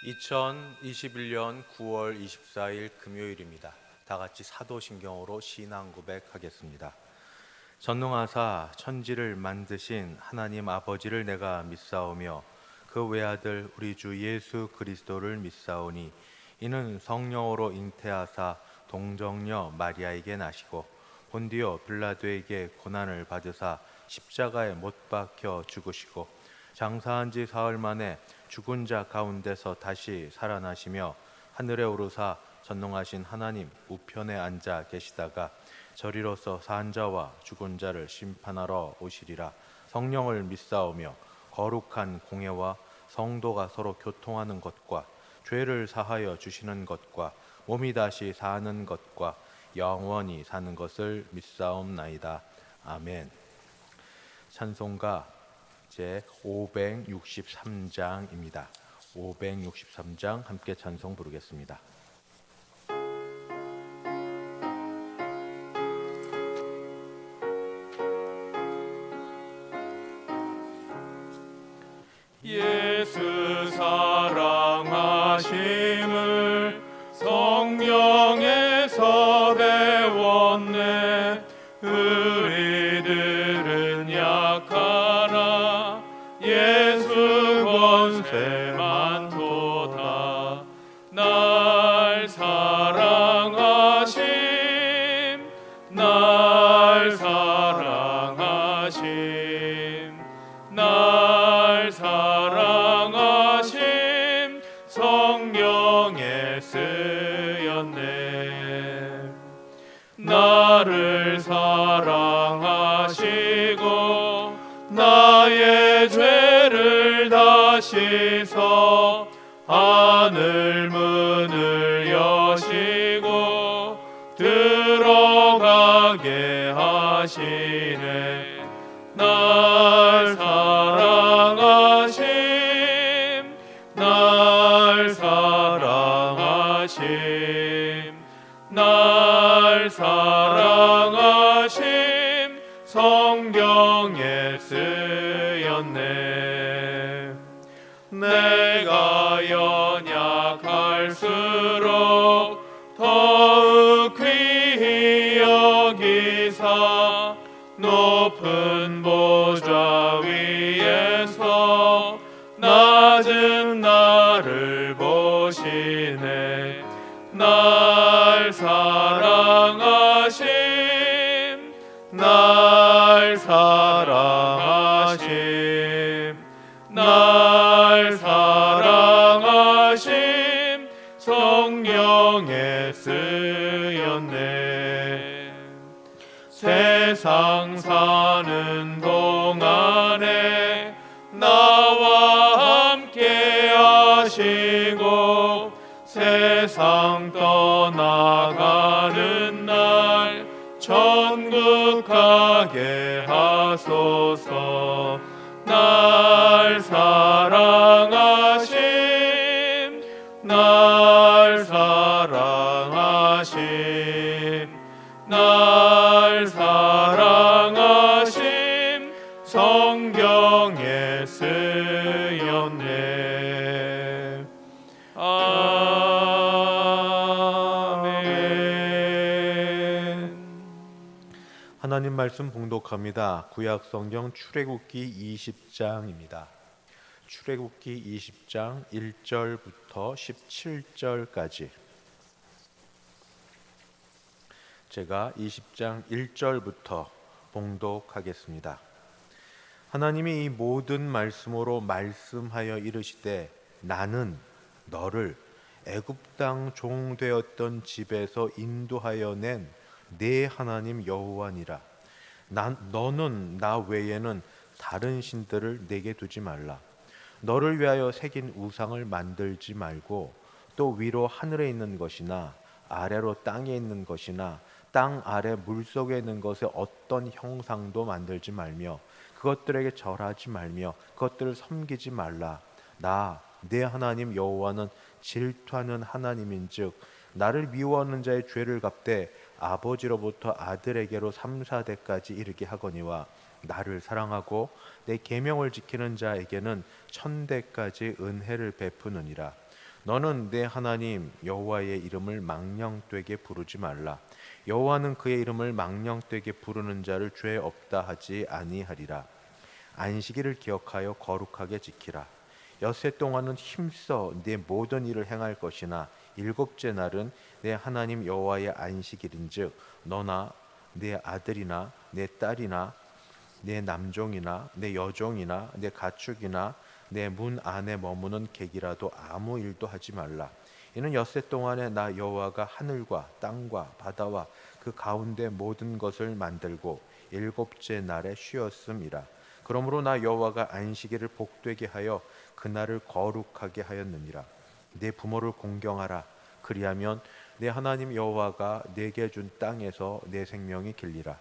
2021년 9월 24일 금요일입니다. 다 같이 사도신경으로 신앙 고백하겠습니다. 전능하사 천지를 만드신 하나님 아버지를 내가 믿사오며 그 외아들 우리 주 예수 그리스도를 믿사오니 이는 성령으로 잉태하사 동정녀 마리아에게 나시고 본디오 빌라도에게 고난을 받으사 십자가에 못 박혀 죽으시고 장사한 지 사흘 만에 죽은 자 가운데서 다시 살아나시며 하늘에 오르사 전능하신 하나님 우편에 앉아 계시다가 저리로서 산 자와 죽은 자를 심판하러 오시리라. 성령을 믿사오며 거룩한 공예와 성도가 서로 교통하는 것과 죄를 사하여 주시는 것과 몸이 다시 사는 것과 영원히 사는 것을 믿사옵나이다. 아멘. 찬송가 제 563장입니다. 563장 함께 찬송 부르겠습니다. 예수 사랑하심을 성경에서 배웠네. 우리들은 약하나 예수 권세 많도다. 날 사랑하심, 날 사랑하심, 날 사랑하심 성경에 쓰였네. 나를 사랑하시고 나의 죄를 다 씻어 하늘 문을 여시고 들어가게 하시네. 날 사랑하심, 날 사랑하심, 날 사랑하심 성경에 쓰였네. 내가 연약할수록 더욱 귀히 여기사 높은 보좌 위에서 낮은 나를 보시네. 날 사랑하심, 날 사랑하심, 날 사랑하심 성경에 쓰였네. 세상 사는 동안에 나와 함께 하시고 세상 떠나가는 날 천국 가게 하소서. 날 사랑하심, 날 사랑하심, 날 사랑하심 성경에 쓰였네. 아멘. 하나님 말씀 봉독합니다. 구약 성경 출애굽기 20장입니다. 출애굽기 20장 1절부터 17절까지 제가 20장 1절부터 봉독하겠습니다. 하나님이 이 모든 말씀으로 말씀하여 이르시되 나는 너를 애굽 땅 종 되었던 집에서 인도하여 낸 네 하나님 여호와니라. 너는 나 외에는 다른 신들을 내게 두지 말라. 너를 위하여 새긴 우상을 만들지 말고 또 위로 하늘에 있는 것이나 아래로 땅에 있는 것이나 땅 아래 물속에 있는 것의 어떤 형상도 만들지 말며 그것들에게 절하지 말며 그것들을 섬기지 말라. 나 내 하나님 여호와는 질투하는 하나님인즉 나를 미워하는 자의 죄를 갚되 아버지로부터 아들에게로 3, 4대까지 이르게 하거니와 나를 사랑하고 내 계명을 지키는 자에게는 1000대까지 은혜를 베푸느니라. 너는 내 하나님 여호와의 이름을 망령되게 부르지 말라. 여호와는 그의 이름을 망령되게 부르는 자를 죄 없다 하지 아니하리라. 안식일을 기억하여 거룩하게 지키라. 엿새 동안은 힘써 내 모든 일을 행할 것이나 일곱째 날은 내 하나님 여호와의 안식일인즉 너나 내 아들이나 내 딸이나 내 남종이나 내 여종이나 내 가축이나 내 문 안에 머무는 객이라도 아무 일도 하지 말라. 이는 엿새 동안에 나 여호와가 하늘과 땅과 바다와 그 가운데 모든 것을 만들고 일곱째 날에 쉬었음이라. 그러므로 나 여호와가 안식일을 복되게 하여 그날을 거룩하게 하였느니라. 내 부모를 공경하라. 그리하면 내 하나님 여호와가 내게 준 땅에서 내 생명이 길리라.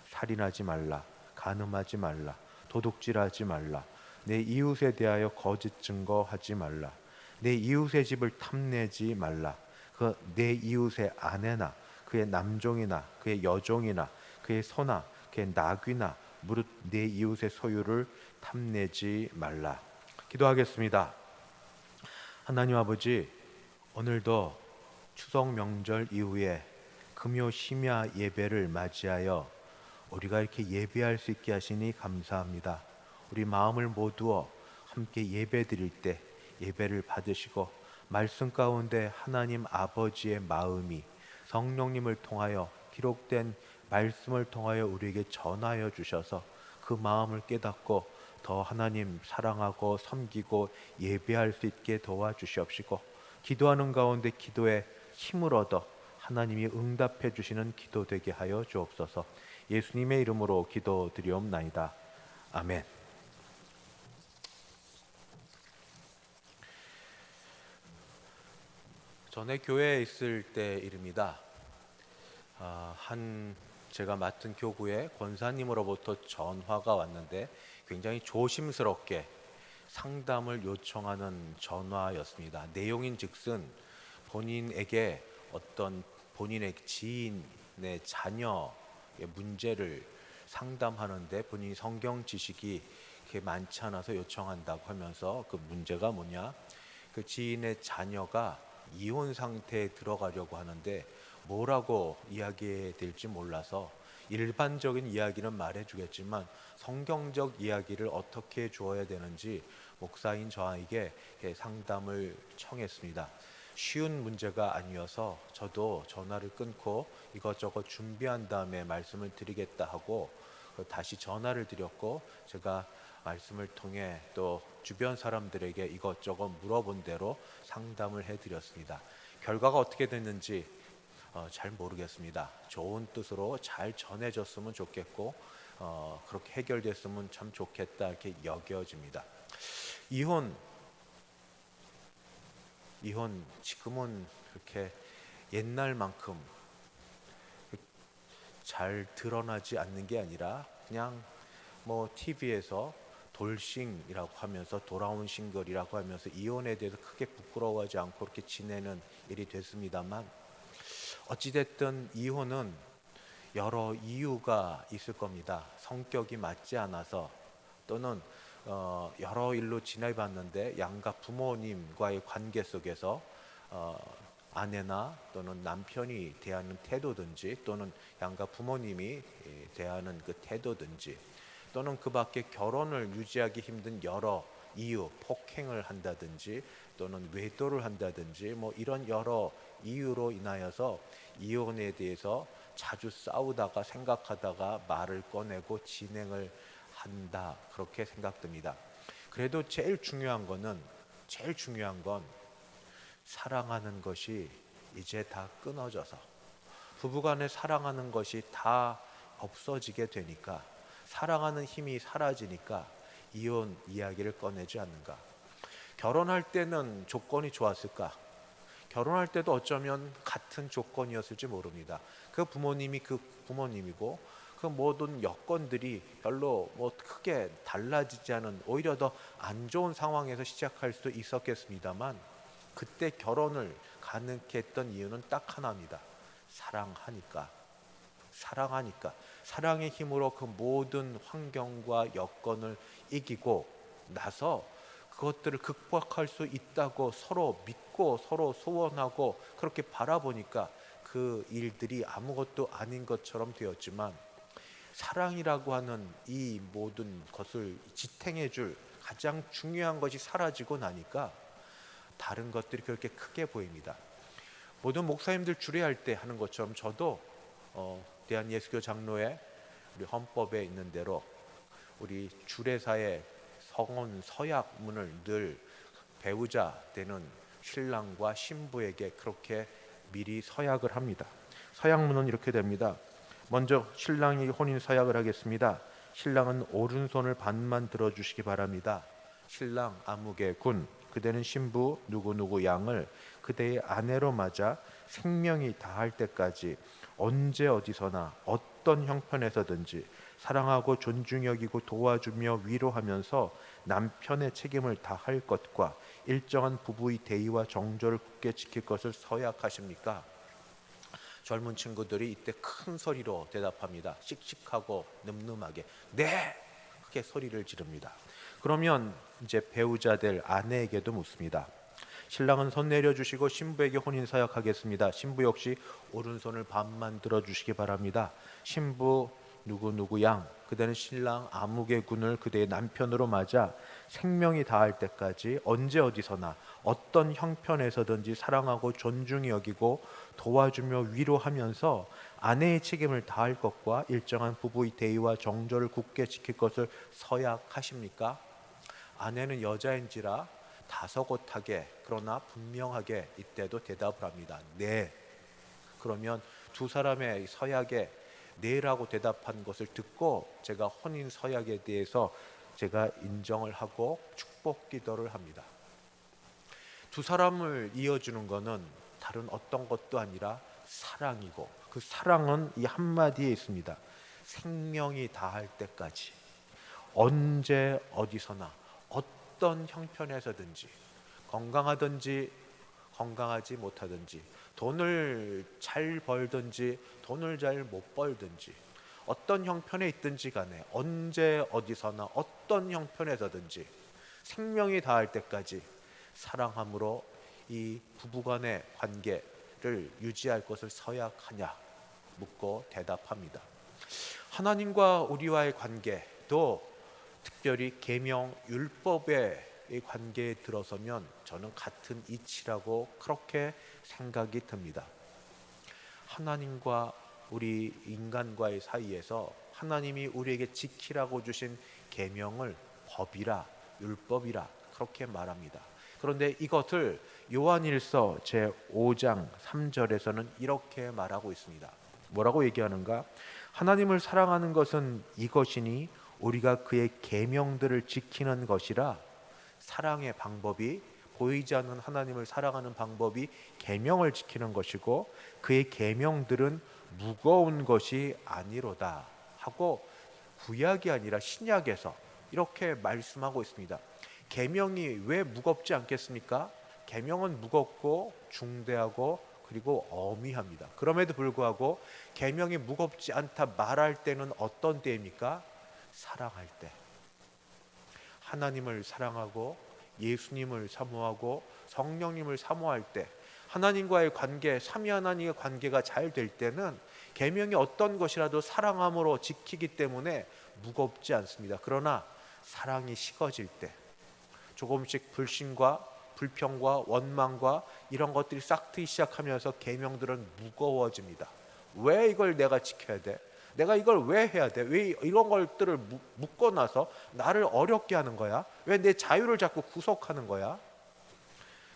살인하지 말라. 간음하지 말라. 도둑질하지 말라. 내 이웃에 대하여 거짓 증거하지 말라. 내 이웃의 집을 탐내지 말라. 그 내 이웃의 아내나 그의 남종이나 그의 여종이나 그의 소나 그의 나귀나 무릇 내 이웃의 소유를 탐내지 말라. 기도하겠습니다. 하나님 아버지, 오늘도 추석 명절 이후에 금요 심야 예배를 맞이하여 우리가 이렇게 예배할 수 있게 하시니 감사합니다. 우리 마음을 모두어 함께 예배 드릴 때 예배를 받으시고 말씀 가운데 하나님 아버지의 마음이 성령님을 통하여 기록된 말씀을 통하여 우리에게 전하여 주셔서 그 마음을 깨닫고 더 하나님 사랑하고 섬기고 예배할 수 있게 도와주시옵시고, 기도하는 가운데 기도에 힘을 얻어 하나님이 응답해 주시는 기도 되게 하여 주옵소서. 예수님의 이름으로 기도드리옵나이다. 아멘. 전에 교회에 있을 때 일입니다. 제가 맡은 교구에 권사님으로부터 전화가 왔는데 굉장히 조심스럽게 상담을 요청하는 전화였습니다. 내용인즉슨 본인에게 어떤 본인의 지인의 자녀의 문제를 상담하는데 본인이 성경 지식이 그렇게 많지 않아서 요청한다고 하면서, 그 문제가 뭐냐, 그 지인의 자녀가 이혼 상태에 들어가려고 하는데 뭐라고 이야기해야 될지 몰라서 일반적인 이야기는 말해주겠지만 성경적 이야기를 어떻게 주어야 되는지 목사인 저에게 상담을 청했습니다. 쉬운 문제가 아니어서 저도 전화를 끊고 이것저것 준비한 다음에 말씀을 드리겠다 하고 다시 전화를 드렸고, 제가 말씀을 통해 또 주변 사람들에게 이것저것 물어본 대로 상담을 해드렸습니다. 결과가 어떻게 됐는지 잘 모르겠습니다. 좋은 뜻으로 잘 전해졌으면 좋겠고 그렇게 해결됐으면 참 좋겠다 이렇게 여겨집니다. 이혼 지금은 그렇게 옛날만큼 잘 드러나지 않는 게 아니라 그냥 뭐 TV에서 돌싱이라고 하면서, 돌아온 싱글이라고 하면서 이혼에 대해서 크게 부끄러워하지 않고 그렇게 지내는 일이 됐습니다만, 어찌됐든 이혼은 여러 이유가 있을 겁니다. 성격이 맞지 않아서 또는 여러 일로 지내봤는데 양가 부모님과의 관계 속에서 아내나 또는 남편이 대하는 태도든지 또는 양가 부모님이 대하는 그 태도든지 또는 그 밖에 결혼을 유지하기 힘든 여러 이유, 폭행을 한다든지 또는 외도를 한다든지 뭐 이런 여러 이유로 인하여서 이혼에 대해서 자주 싸우다가 생각하다가 말을 꺼내고 진행을 한다, 그렇게 생각됩니다. 그래도 제일 중요한 건 사랑하는 것이 이제 다 끊어져서 부부간에 사랑하는 것이 다 없어지게 되니까, 사랑하는 힘이 사라지니까 이혼 이야기를 꺼내지 않는가. 결혼할 때는 조건이 좋았을까? 결혼할 때도 어쩌면 같은 조건이었을지 모릅니다. 그 부모님이 그 부모님이고 그 모든 여건들이 별로 뭐 크게 달라지지 않은, 오히려 더 안 좋은 상황에서 시작할 수도 있었겠습니다만, 그때 결혼을 가능케 했던 이유는 딱 하나입니다. 사랑하니까. 사랑의 힘으로 그 모든 환경과 여건을 이기고 나서 그것들을 극복할 수 있다고 서로 믿고 서로 소원하고 그렇게 바라보니까 그 일들이 아무것도 아닌 것처럼 되었지만, 사랑이라고 하는 이 모든 것을 지탱해 줄 가장 중요한 것이 사라지고 나니까 다른 것들이 그렇게 크게 보입니다. 모든 목사님들 주례할 때 하는 것처럼 저도 대한예수교 장로회 우리 헌법에 있는 대로 우리 주례사의 성혼 서약문을 늘 배우자 되는 신랑과 신부에게 그렇게 미리 서약을 합니다. 서약문은 이렇게 됩니다. 먼저 신랑이 혼인 서약을 하겠습니다. 신랑은 오른손을 반만 들어주시기 바랍니다. 신랑 아무개 군, 그대는 신부 누구누구 양을 그대의 아내로 맞아 생명이 다할 때까지 언제 어디서나 어떤 형편에서든지 사랑하고 존중 여기고 도와주며 위로하면서 남편의 책임을 다할 것과 일정한 부부의 대의와 정조를 굳게 지킬 것을 서약하십니까? 젊은 친구들이 이때 큰 소리로 대답합니다. 씩씩하고 늠름하게 네! 크게 소리를 지릅니다. 그러면 이제 배우자 될 아내에게도 묻습니다. 신랑은 손 내려주시고 신부에게 혼인 서약하겠습니다. 신부 역시 오른손을 반만 들어주시기 바랍니다. 신부 누구누구 양, 그대는 신랑 아무개 군을 그대의 남편으로 맞아 생명이 다할 때까지 언제 어디서나 어떤 형편에서든지 사랑하고 존중히 여기고 도와주며 위로하면서 아내의 책임을 다할 것과 일정한 부부의 대의와 정조를 굳게 지킬 것을 서약하십니까? 아내는 여자인지라 다소곳하게 그러나 분명하게 이때도 대답을 합니다. 네. 그러면 두 사람의 서약에 네라고 대답한 것을 듣고 제가 혼인 서약에 대해서 제가 인정을 하고 축복 기도를 합니다. 두 사람을 이어주는 것은 다른 어떤 것도 아니라 사랑이고, 그 사랑은 이 한마디에 있습니다. 생명이 다할 때까지 언제 어디서나 어떤 형편에서든지 건강하든지 건강하지 못하든지 돈을 잘 벌든지 돈을 잘 못 벌든지 어떤 형편에 있든지 간에 언제 어디서나 어떤 형편에서든지 생명이 다할 때까지 사랑함으로 이 부부간의 관계를 유지할 것을 서약하냐 묻고 대답합니다. 하나님과 우리와의 관계도 특별히 계명 율법의 관계에 들어서면 저는 같은 이치라고 그렇게 생각이 듭니다. 하나님과 우리 인간과의 사이에서 하나님이 우리에게 지키라고 주신 계명을 법이라 율법이라 그렇게 말합니다. 그런데 이것을 요한일서 제5장 3절에서는 이렇게 말하고 있습니다. 뭐라고 얘기하는가? 하나님을 사랑하는 것은 이것이니 우리가 그의 계명들을 지키는 것이라. 사랑의 방법이, 보이지 않는 하나님을 사랑하는 방법이 계명을 지키는 것이고 그의 계명들은 무거운 것이 아니로다 하고 구약이 아니라 신약에서 이렇게 말씀하고 있습니다. 계명이 왜 무겁지 않겠습니까? 계명은 무겁고 중대하고 그리고 어미합니다. 그럼에도 불구하고 계명이 무겁지 않다 말할 때는 어떤 때입니까? 사랑할 때. 하나님을 사랑하고 예수님을 사모하고 성령님을 사모할 때, 하나님과의 관계, 삼위 하나님의 관계가 잘 될 때는 계명이 어떤 것이라도 사랑함으로 지키기 때문에 무겁지 않습니다. 그러나 사랑이 식어질 때 조금씩 불신과 불평과 원망과 이런 것들이 싹트기 시작하면서 계명들은 무거워집니다. 왜 이걸 내가 지켜야 돼? 내가 이걸 왜 해야 돼? 왜 이런 것들을 묶고 나서 나를 어렵게 하는 거야? 왜 내 자유를 자꾸 구속하는 거야?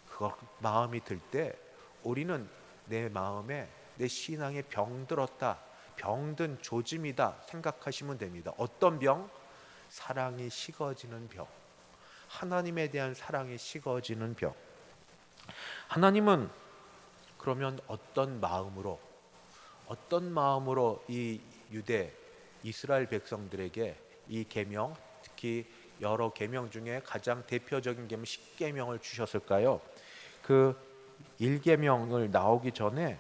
그거 마음이 들 때 우리는 내 마음에 내 신앙에 병들었다, 병든 조짐이다 생각하시면 됩니다. 어떤 병? 사랑이 식어지는 병. 하나님에 대한 사랑이 식어지는 병. 하나님은 그러면 어떤 마음으로 이 유대 이스라엘 백성들에게 이 계명, 특히 여러 계명 중에 가장 대표적인 계명 10계명을 주셨을까요? 그 1계명을 나오기 전에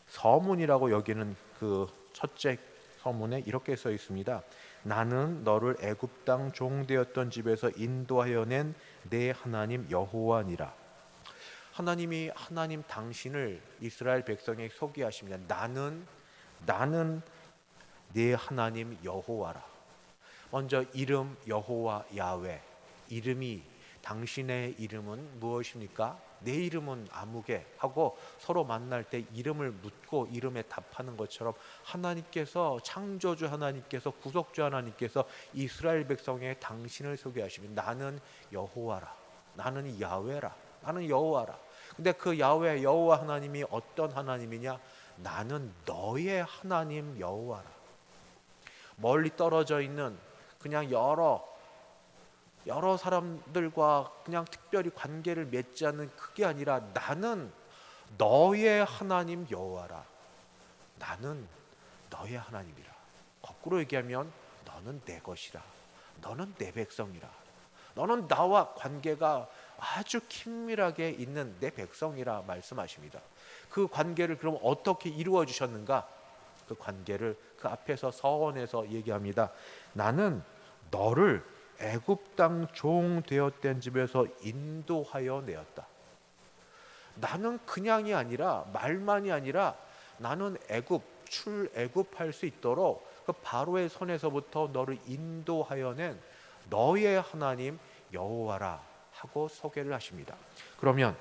서문이라고 여기는 그 첫째 서문에 이렇게 써 있습니다. 나는 너를 애굽 땅 종되었던 집에서 인도하여 낸 내 하나님 여호와니라. 하나님이 하나님 당신을 이스라엘 백성에게 소개하십니다. 나는 내 하나님 여호와라. 먼저 이름 여호와 야훼, 이름이, 당신의 이름은 무엇입니까? 내 이름은 아무개 하고 서로 만날 때 이름을 묻고 이름에 답하는 것처럼 하나님께서, 창조주 하나님께서, 구속주 하나님께서 이스라엘 백성에 당신을 소개하시면 나는 여호와라, 나는 야훼라, 나는 여호와라. 근데 그 야훼, 여호와 하나님이 어떤 하나님이냐? 나는 너의 하나님 여호와라. 멀리 떨어져 있는 그냥 여러 사람들과 그냥 특별히 관계를 맺지 않는, 그게 아니라 나는 너의 하나님 여호와라. 나는 너의 하나님이라. 거꾸로 얘기하면 너는 내 것이라. 너는 내 백성이라. 너는 나와 관계가 아주 긴밀하게 있는 내 백성이라 말씀하십니다. 그 관계를 그럼 어떻게 이루어 주셨는가? 그 관계를 그 앞에서 서원에서 얘기합니다. 나는 너를 애굽 땅 종 되었던 집에서 인도하여 내었다. 나는 그냥이 아니라, 말만이 아니라 나는 출애굽할 수 있도록 그 바로의 손에서부터 너를 인도하여 낸 너의 하나님 여호와라 하고 소개를 하십니다. 그러면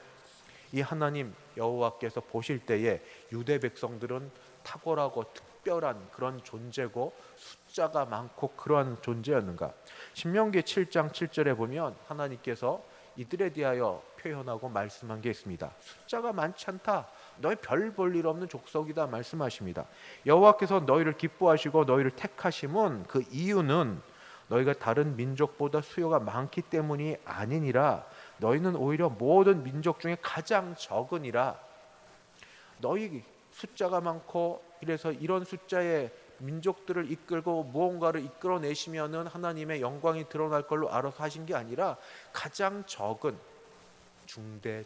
이 하나님 여호와께서 보실 때에 유대 백성들은 탁월하고 특별한 그런 존재고 숫자가 많고 그러한 존재였는가? 신명기 7장 7절에 보면 하나님께서 이들에 대하여 표현하고 말씀한 게 있습니다. 숫자가 많지 않다, 너희 별 볼 일 없는 족속이다 말씀하십니다. 여호와께서 너희를 기뻐하시고 너희를 택하심은 그 이유는 너희가 다른 민족보다 수요가 많기 때문이 아니니라. 너희는 오히려 모든 민족 중에 가장 적으니라. 너희 숫자가 많고 이래서 이런 숫자의 민족들을 이끌고 무언가를 이끌어내시면은 하나님의 영광이 드러날 걸로 알아서 하신 게 아니라 가장 적은 중대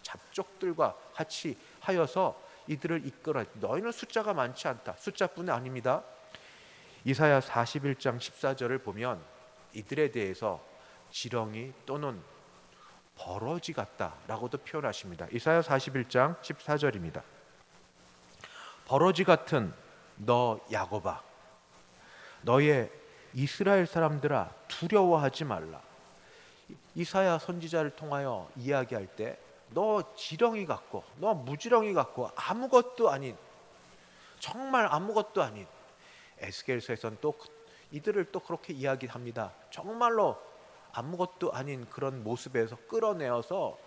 잡족들과 같이 하여서 이들을 이끌어. 너희는 숫자가 많지 않다. 숫자뿐이 아닙니다. 이사야 41장 14절을 보면 이들에 대해서 지렁이 또는 버러지 같다라고도 표현하십니다. 이사야 41장 14절입니다. 버러지 같은 너 야곱아, 너의 이스라엘 사람들아, 두려워하지 말라. 이사야 선지자를 통하여 이야기할 때 너 지렁이 같고 너 무지렁이 같고 아무것도 아닌, 정말 아무것도 아닌, 에스겔서에서는 또 이들을 또 그렇게 이야기합니다. 정말로 아무것도 아닌 그런 모습에서 끌어내어서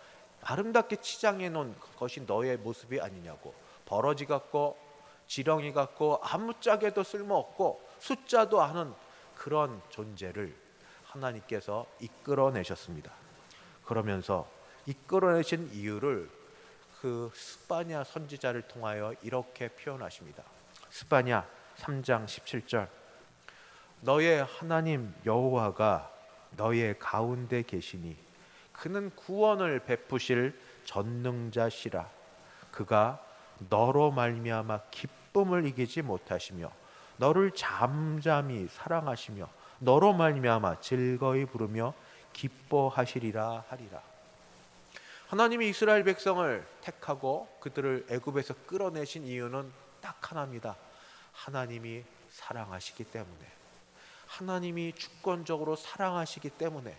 아름답게 치장해 놓은 것이 너의 모습이 아니냐고. 버러지 같고 지렁이 같고 아무짝에도 쓸모없고 숫자도 않은 그런 존재를 하나님께서 이끌어내셨습니다. 그러면서 이끌어내신 이유를 그 스바냐 선지자를 통하여 이렇게 표현하십니다. 스바냐 3장 17절, 너의 하나님 여호와가 너의 가운데 계시니 그는 구원을 베푸실 전능자시라. 그가 너로 말미암아 기쁨을 이기지 못하시며 너를 잠잠히 사랑하시며 너로 말미암아 즐거이 부르며 기뻐하시리라 하리라. 하나님이 이스라엘 백성을 택하고 그들을 애굽에서 끌어내신 이유는 딱 하나입니다. 하나님이 사랑하시기 때문에, 하나님이 주권적으로 사랑하시기 때문에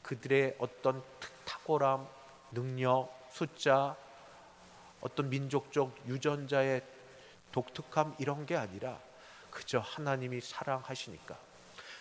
그들의 어떤 탁월함, 능력, 숫자, 어떤 민족적 유전자의 독특함 이런 게 아니라 그저 하나님이 사랑하시니까,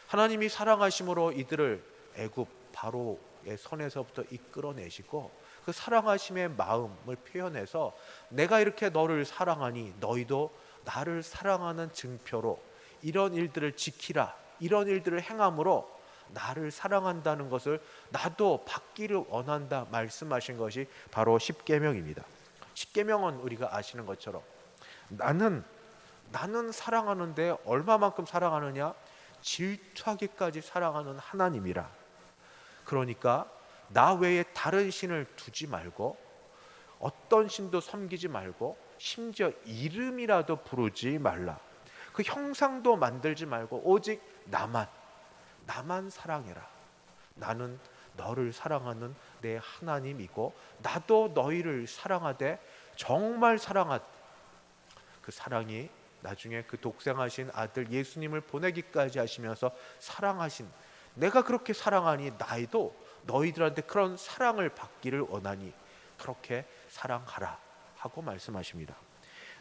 하나님이 사랑하심으로 이들을 애굽 바로의 손에서부터 이끌어내시고 그 사랑하심의 마음을 표현해서 내가 이렇게 너를 사랑하니 너희도 나를 사랑하는 증표로 이런 일들을 지키라, 이런 일들을 행함으로 나를 사랑한다는 것을 나도 받기를 원한다 말씀하신 것이 바로 십계명입니다. 십계명은 우리가 아시는 것처럼 나는 사랑하는데 얼마만큼 사랑하느냐? 질투하기까지 사랑하는 하나님이라. 그러니까 나 외에 다른 신을 두지 말고 어떤 신도 섬기지 말고 심지어 이름이라도 부르지 말라. 그 형상도 만들지 말고 오직 나만 사랑해라. 나는 너를 사랑하는 내 하나님이고 나도 너희를 사랑하되 정말 그 사랑이 나중에 그 독생하신 아들 예수님을 보내기까지 하시면서 사랑하신, 내가 그렇게 사랑하니 나도 너희들한테 그런 사랑을 받기를 원하니 그렇게 사랑하라 하고 말씀하십니다.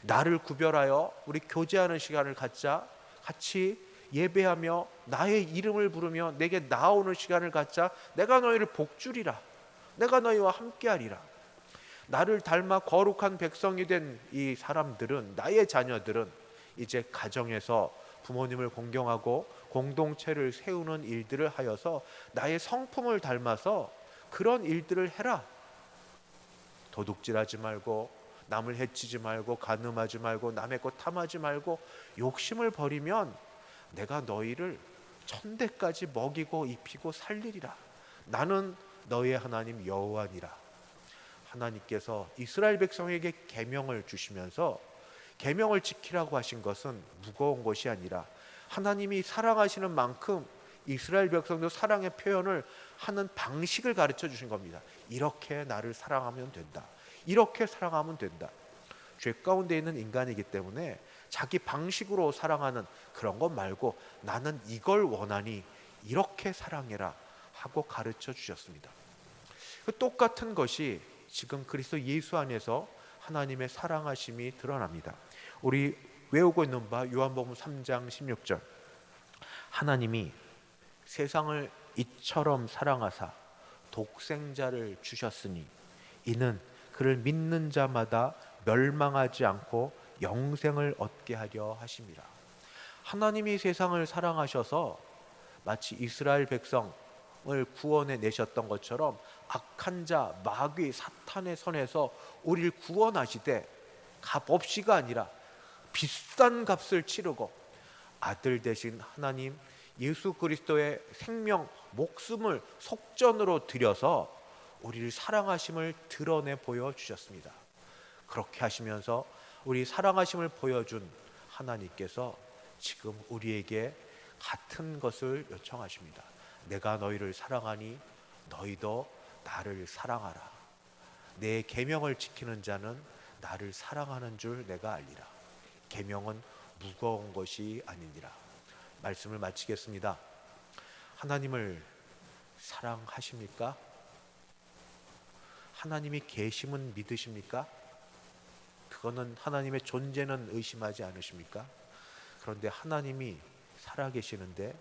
나를 구별하여 우리 교제하는 시간을 갖자, 같이 예배하며 나의 이름을 부르며 내게 나오는 시간을 갖자. 내가 너희를 복주리라. 내가 너희와 함께하리라. 나를 닮아 거룩한 백성이 된 이 사람들은, 나의 자녀들은 이제 가정에서 부모님을 공경하고 공동체를 세우는 일들을 하여서 나의 성품을 닮아서 그런 일들을 해라. 도둑질하지 말고, 남을 해치지 말고, 간음하지 말고, 남의 것 탐하지 말고, 욕심을 버리면 내가 너희를 천대까지 먹이고 입히고 살리리라. 나는 너희의 하나님 여호와니라. 하나님께서 이스라엘 백성에게 계명을 주시면서 계명을 지키라고 하신 것은 무거운 것이 아니라 하나님이 사랑하시는 만큼 이스라엘 백성도 사랑의 표현을 하는 방식을 가르쳐 주신 겁니다. 이렇게 나를 사랑하면 된다. 이렇게 사랑하면 된다. 죄 가운데 있는 인간이기 때문에 자기 방식으로 사랑하는 그런 것 말고 나는 이걸 원하니 이렇게 사랑해라 하고 가르쳐 주셨습니다. 똑같은 것이 지금 그리스도 예수 안에서 하나님의 사랑하심이 드러납니다. 우리 외우고 있는 바 요한복음 3장 16절, 하나님이 세상을 이처럼 사랑하사 독생자를 주셨으니 이는 그를 믿는 자마다 멸망하지 않고 영생을 얻게 하려 하심이라. 하나님이 세상을 사랑하셔서 마치 이스라엘 백성을 구원해 내셨던 것처럼 악한 자 마귀 사탄의 손에서 우리를 구원하시되 값 없이가 아니라 비싼 값을 치르고 아들 되신 하나님 예수 그리스도의 생명 목숨을 속전으로 들여서 우리를 사랑하심을 드러내 보여주셨습니다. 그렇게 하시면서 우리 사랑하심을 보여준 하나님께서 지금 우리에게 같은 것을 요청하십니다. 내가 너희를 사랑하니 너희도 나를 사랑하라. 내 계명을 지키는 자는 나를 사랑하는 줄 내가 알리라. 계명은 무거운 것이 아니니라. 말씀을 마치겠습니다. 하나님을 사랑하십니까? 하나님이 계심은 믿으십니까? 그거는 하나님의 존재는 의심하지 않으십니까? 그런데 하나님이 살아계시는데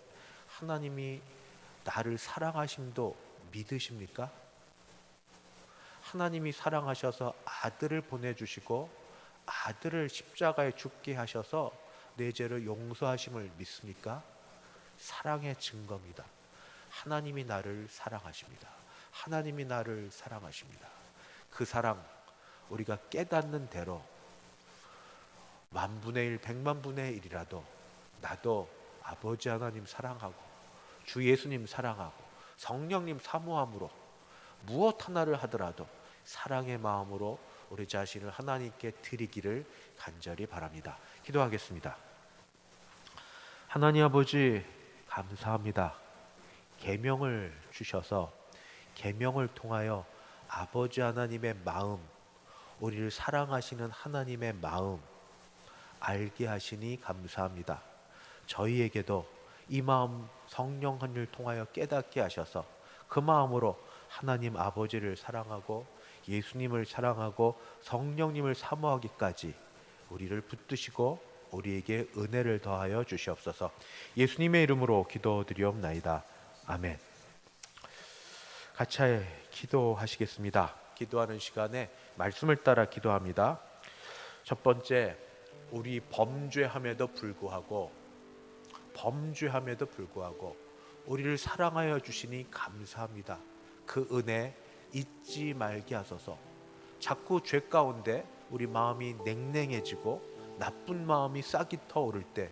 하나님이 나를 사랑하심도 믿으십니까? 하나님이 사랑하셔서 아들을 보내주시고 아들을 십자가에 죽게 하셔서 내 죄를 용서하심을 믿습니까? 사랑의 증거입니다. 하나님이 나를 사랑하십니다. 하나님이 나를 사랑하십니다. 그 사랑 우리가 깨닫는 대로 만분의 일, 백만분의 일이라도 나도 아버지 하나님 사랑하고 주 예수님 사랑하고 성령님 사모함으로 무엇 하나를 하더라도 사랑의 마음으로 우리 자신을 하나님께 드리기를 간절히 바랍니다. 기도하겠습니다. 하나님 아버지 감사합니다. 계명을 주셔서 계명을 통하여 아버지 하나님의 마음, 우리를 사랑하시는 하나님의 마음 알게 하시니 감사합니다. 저희에게도 이 마음 성령 하나님을 통하여 깨닫게 하셔서 그 마음으로 하나님 아버지를 사랑하고 예수님을 사랑하고 성령님을 사모하기까지 우리를 붙드시고 우리에게 은혜를 더하여 주시옵소서. 예수님의 이름으로 기도드리옵나이다. 아멘. 같이 기도하시겠습니다. 기도하는 시간에 말씀을 따라 기도합니다. 첫 번째, 우리 범죄함에도 불구하고 우리를 사랑하여 주시니 감사합니다. 그 은혜 잊지 말게 하소서. 자꾸 죄 가운데 우리 마음이 냉랭해지고 나쁜 마음이 싹이 터오를 때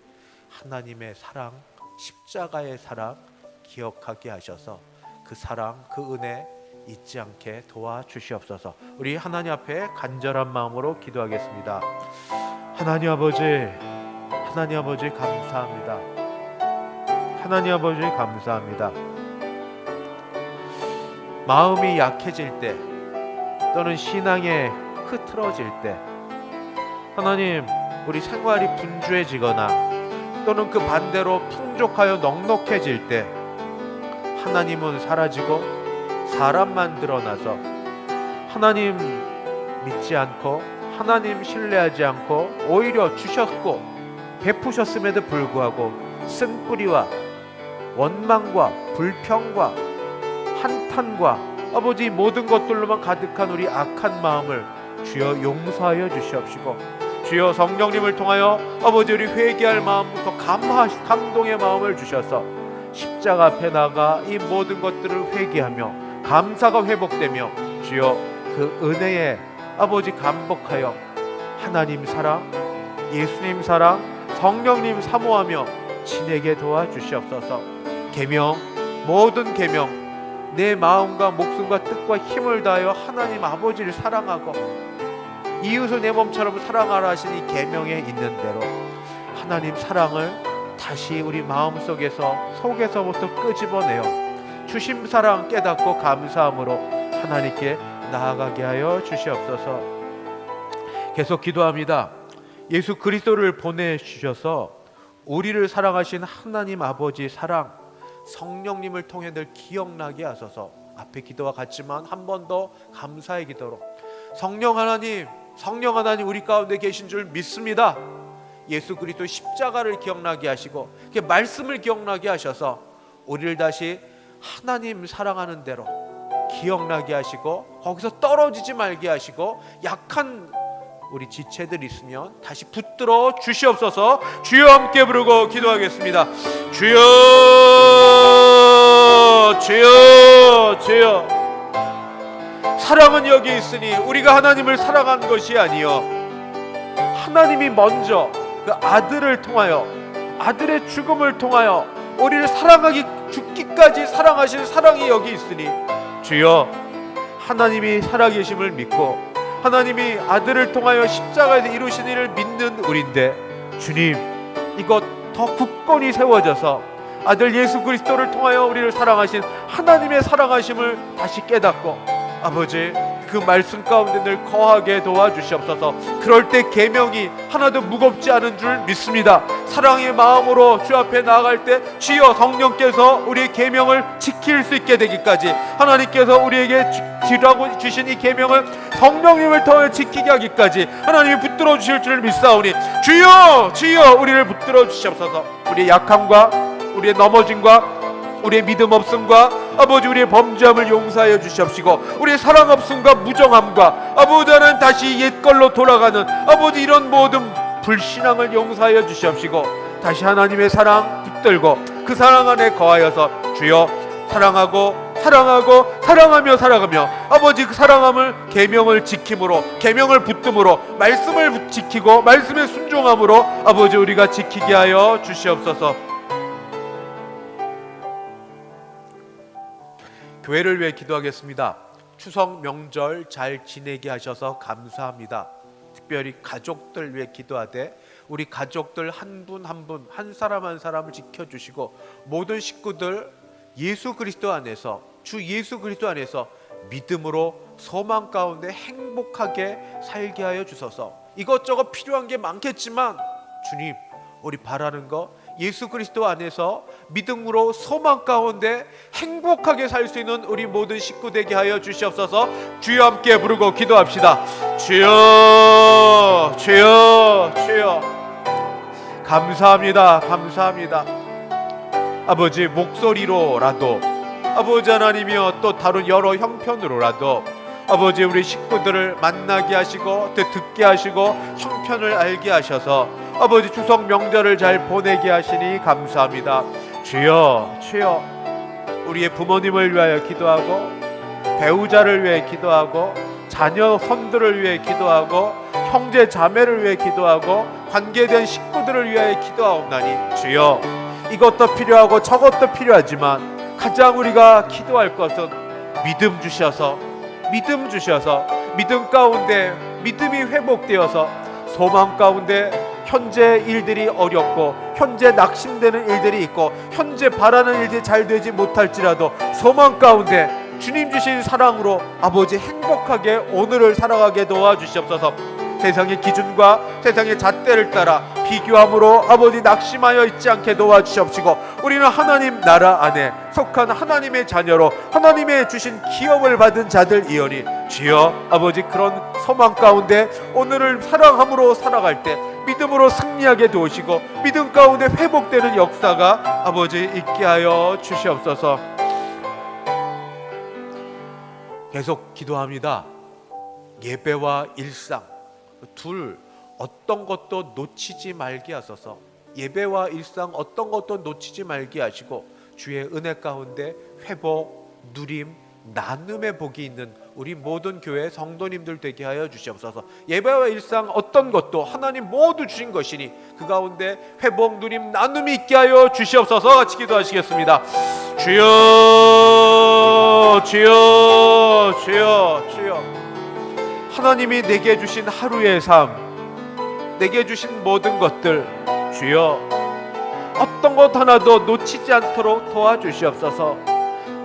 하나님의 사랑, 십자가의 사랑 기억하게 하셔서 그 사랑, 그 은혜 잊지 않게 도와주시옵소서. 우리 하나님 앞에 간절한 마음으로 기도하겠습니다. 하나님 아버지 감사합니다. 하나님 아버지 감사합니다. 마음이 약해질 때 또는 신앙에 흐트러질 때, 하나님, 우리 생활이 분주해지거나 또는 그 반대로 풍족하여 넉넉해질 때 하나님은 사라지고 사람만 드러나서 하나님 믿지 않고 하나님 신뢰하지 않고 오히려 주셨고 베푸셨음에도 불구하고 쓴뿌리와 원망과 불평과 한탄과 아버지 모든 것들로만 가득한 우리 악한 마음을 주여 용서하여 주시옵시고, 주여 성령님을 통하여 아버지 우리 회개할 마음부터 감동의 마음을 주셔서 십자가 앞에 나가 이 모든 것들을 회개하며 감사가 회복되며 주여 그 은혜에 아버지 감복하여 하나님 사랑, 예수님 사랑, 성령님 사모하며 지내게 도와주시옵소서. 계명, 모든 계명, 내 마음과 목숨과 뜻과 힘을 다하여 하나님 아버지를 사랑하고 이웃을 내 몸처럼 사랑하라 하신 이 계명에 있는 대로 하나님 사랑을 다시 우리 속에서부터 끄집어내어 주심 사랑 깨닫고 감사함으로 하나님께 나아가게 하여 주시옵소서. 계속 기도합니다. 예수 그리스도를 보내주셔서 우리를 사랑하신 하나님 아버지 사랑, 성령님을 통해 늘 기억나게 하소서. 앞에 기도와 같지만 한 번 더 감사의 기도로 성령 하나님 우리 가운데 계신 줄 믿습니다. 예수 그리스도 십자가를 기억나게 하시고 그 말씀을 기억나게 하셔서 우리를 다시 하나님 사랑하는 대로 기억나게 하시고 거기서 떨어지지 말게 하시고 약한 우리 지체들 있으면 다시 붙들어 주시옵소서. 주여 함께 부르고 기도하겠습니다. 주여 주여 주여. 사랑은 여기 있으니 우리가 하나님을 사랑한 것이 아니요 하나님이 먼저 그 아들을 통하여 아들의 죽음을 통하여 우리를 죽기까지 사랑하신 사랑이 여기 있으니 주여 하나님이 살아계심을 믿고 하나님이 아들을 통하여 십자가에서 이루신 일을 믿는 우리인데 주님 이것 더 굳건히 세워져서 아들 예수 그리스도를 통하여 우리를 사랑하신 하나님의 사랑하심을 다시 깨닫고 아버지 그 말씀 가운데 늘 거하게 도와주시옵소서. 그럴 때 계명이 하나도 무겁지 않은 줄 믿습니다. 사랑의 마음으로 주 앞에 나아갈 때 주여 성령께서 우리의 계명을 지킬 수 있게 되기까지 하나님께서 우리에게 주라고 주신 이 계명을 성령님을 통해 지키게 하기까지 하나님이 붙들어 주실 줄 믿사오니 주여 주여 우리를 붙들어 주시옵소서. 우리의 약함과 우리의 넘어짐과 우리의 믿음 없음과 아버지 우리의 범죄함을 용서하여 주시옵시고 우리의 사랑 없음과 무정함과 아버지 하나님 다시 옛걸로 돌아가는 아버지 이런 모든 불신앙을 용서하여 주시옵시고 다시 하나님의 사랑 붙들고 그 사랑 안에 거하여서 주여 사랑하며 살아가며 아버지 그 사랑함을 계명을 지킴으로 계명을 붙듦으로 말씀을 지키고 말씀에 순종함으로 아버지 우리가 지키게 하여 주시옵소서. 교회를 위해 기도하겠습니다. 추석 명절 잘 지내게 하셔서 감사합니다. 특별히 가족들 위해 기도하되 우리 가족들 한 분 한 분 한 사람 한 사람을 지켜주시고 모든 식구들 예수 그리스도 안에서 주 예수 그리스도 안에서 믿음으로 소망 가운데 행복하게 살게 하여 주소서. 이것저것 필요한 게 많겠지만 주님 우리 바라는 거 예수 그리스도 안에서 믿음으로 소망 가운데 행복하게 살 수 있는 우리 모든 식구 되게 하여 주시옵소서. 주여 함께 부르고 기도합시다. 주여 주여 주여. 감사합니다. 아버지 목소리로라도 아버지 하나님이여 또 다른 여러 형편으로라도 아버지 우리 식구들을 만나게 하시고 또 듣게 하시고 형편을 알게 하셔서 아버지 추석 명절을 잘 보내게 하시니 감사합니다. 주여 우리의 부모님을 위하여 기도하고 배우자를 위해 기도하고 자녀 손들을 위해 기도하고 형제 자매를 위해 기도하고 관계된 식구들을 위하여 기도하옵나니 주여 이것도 필요하고 저것도 필요하지만 가장 우리가 기도할 것은 믿음 주셔서 믿음 가운데 믿음이 회복되어서 소망 가운데 현재 일들이 어렵고 현재 낙심되는 일들이 있고 현재 바라는 일들이 잘 되지 못할지라도 소망 가운데 주님 주신 사랑으로 아버지 행복하게 오늘을 살아가게 도와주시옵소서. 세상의 기준과 세상의 잣대를 따라 비교함으로 아버지 낙심하여 있지 않게 도와주시옵시고, 우리는 하나님 나라 안에 속한 하나님의 자녀로 하나님의 주신 기업을 받은 자들이오니 주여 아버지 그런 소망 가운데 오늘을 사랑함으로 살아갈 때 믿음으로 승리하게 도우시고 믿음 가운데 회복되는 역사가 아버지 있게 하여 주시옵소서. 계속 기도합니다. 예배와 일상 둘 어떤 것도 놓치지 말게 하소서. 예배와 일상 어떤 것도 놓치지 말게 하시고 주의 은혜 가운데 회복, 누림, 나눔의 복이 있는 우리 모든 교회 성도님들 되게 하여 주시옵소서. 예배와 일상 어떤 것도 하나님 모두 주신 것이니 그 가운데 회복, 누림, 나눔이 있게 하여 주시옵소서. 같이 기도하시겠습니다. 주여 주여 주여 주여. 하나님이 내게 주신 하루의 삶, 내게 주신 모든 것들 주여 어떤 것 하나도 놓치지 않도록 도와주시옵소서.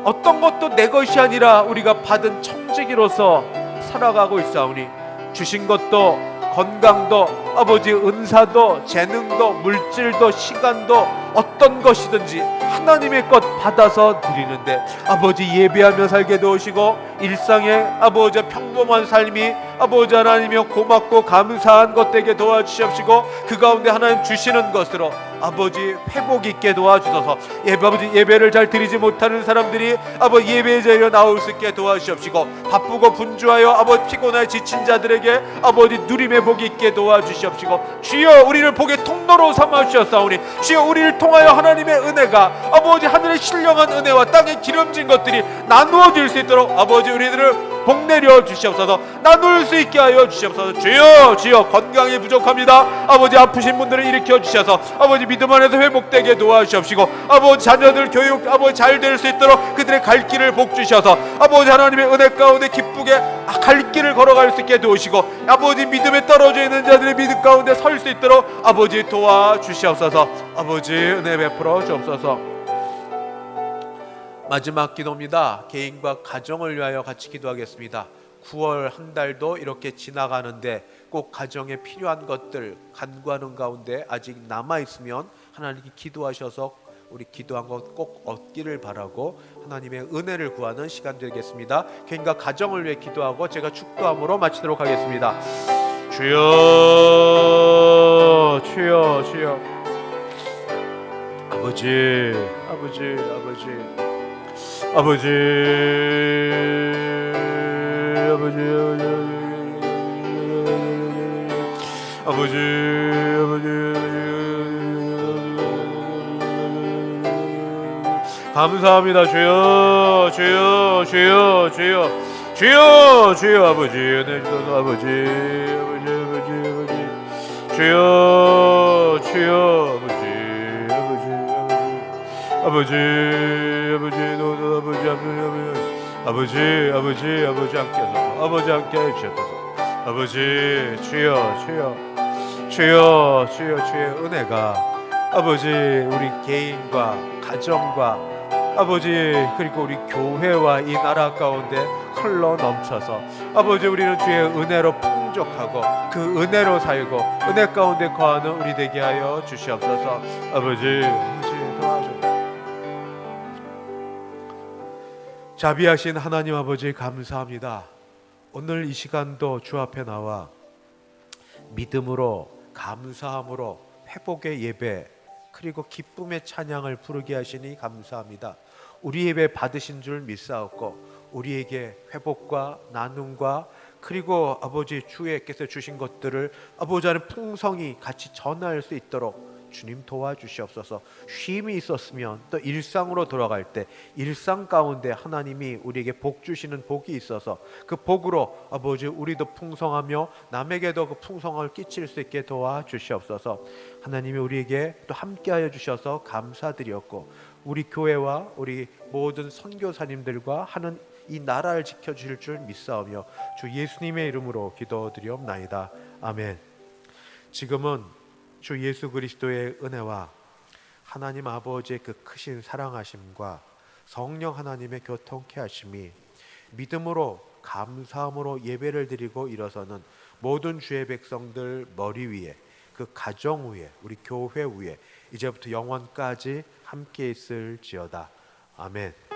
어떤 것도 내 것이 아니라 우리가 받은 청지기로서 살아가고 있사오니 주신 것도 건강도 아버지 은사도 재능도 물질도 시간도 어떤 것이든지 하나님의 것 받아서 드리는데 아버지 예배하며 살게 도우시고 일상의 아버지 평범한 삶이 아버지 하나님이여 고맙고 감사한 것 되게 도와주시옵시고 그 가운데 하나님 주시는 것으로 아버지 회복 있게 도와주셔서 아버지 예배를 잘 드리지 못하는 사람들이 아버지 예배의 자리에 나올 수 있게 도와주시옵시고 바쁘고 분주하여 아버지 피곤하여 지친 자들에게 아버지 누림의 복이 있게 도와주시옵시고 주여 우리를 복의 통로로 삼아 주셨사오니 주여 우리를 통하여 하나님의 은혜가 아버지 하늘의 신령한 은혜와 땅의 기름진 것들이 나누어질 수 있도록 아버지 우리들을 복 내려 주시옵소서. 나눌 수 있게 하여 주시옵소서. 주여 주여 건강이 부족합니다. 아버지 아프신 분들을 일으켜 주셔서 아버지 믿음 안에서 회복되게 도와주시옵시고 아버지 자녀들 교육 아버지 잘 될 수 있도록 그들의 갈 길을 복 주셔서 아버지 하나님의 은혜 가운데 기쁘게 갈 길을 걸어갈 수 있게 도우시고 아버지 믿음에 떨어져 있는 자들의 믿음 가운데 설 수 있도록 아버지 도와주시옵소서. 아버지 은혜 베풀어 주옵소서. 마지막 기도입니다. 개인과 가정을 위하여 같이 기도하겠습니다. 9월 한 달도 이렇게 지나가는데 꼭 가정에 필요한 것들 간구하는 가운데 아직 남아있으면 하나님께 기도하셔서 우리 기도한 것 꼭 얻기를 바라고 하나님의 은혜를 구하는 시간 되겠습니다. 개인과 가정을 위해 기도하고 제가 축도함으로 마치도록 하겠습니다. 주여 주여 주여 아버지 아버지 아버지 아버지 아버지 아버지 아버지 감사합니다. 주여 주여 주여 주여 주여 주여 아버지 은혜 주셔서 아버지 아버지 아버지 아버지 주여 주여 아버지 아버지 아버지 아버지 너도 아버지 아버지 아버지 아버지 함께 하소서. 아버지 함께 해주셔서 아버지 주여 주여 주여 주여 주의 은혜가 아버지 우리 개인과 가정과 아버지 그리고 우리 교회와 이 나라 가운데 흘러 넘쳐서 아버지 우리는 주의 은혜로 풍족하고 그 은혜로 살고 은혜 가운데 거하는 우리 되게 하여 주시옵소서. 아버지 도와줘. 자비하신 하나님 아버지 감사합니다. 오늘 이 시간도 주 앞에 나와 믿음으로 감사함으로 회복의 예배 그리고 기쁨의 찬양을 부르게 하시니 감사합니다. 우리 예배 받으신 줄 믿사옵고 우리에게 회복과 나눔과 그리고 아버지 주께서 주신 것들을 아버지 안에 풍성히 같이 전할 수 있도록 주님 도와주시옵소서. 쉼이 있었으면 또 일상으로 돌아갈 때 일상 가운데 하나님이 우리에게 복 주시는 복이 있어서 그 복으로 아버지 우리도 풍성하며 남에게도 그 풍성함을 끼칠 수 있게 도와주시옵소서. 하나님이 우리에게 또 함께하여 주셔서 감사드렸고 우리 교회와 우리 모든 선교사님들과 하는 이 나라를 지켜주실 줄 믿사오며 주 예수님의 이름으로 기도드리옵나이다. 아멘. 지금은 주 예수 그리스도의 은혜와 하나님 아버지의 그 크신 사랑하심과 성령 하나님의 교통케 하심이 믿음으로 감사함으로 예배를 드리고 일어서는 모든 주의 백성들 머리 위에, 그 가정 위에, 우리 교회 위에 이제부터 영원까지 함께 있을지어다. 아멘.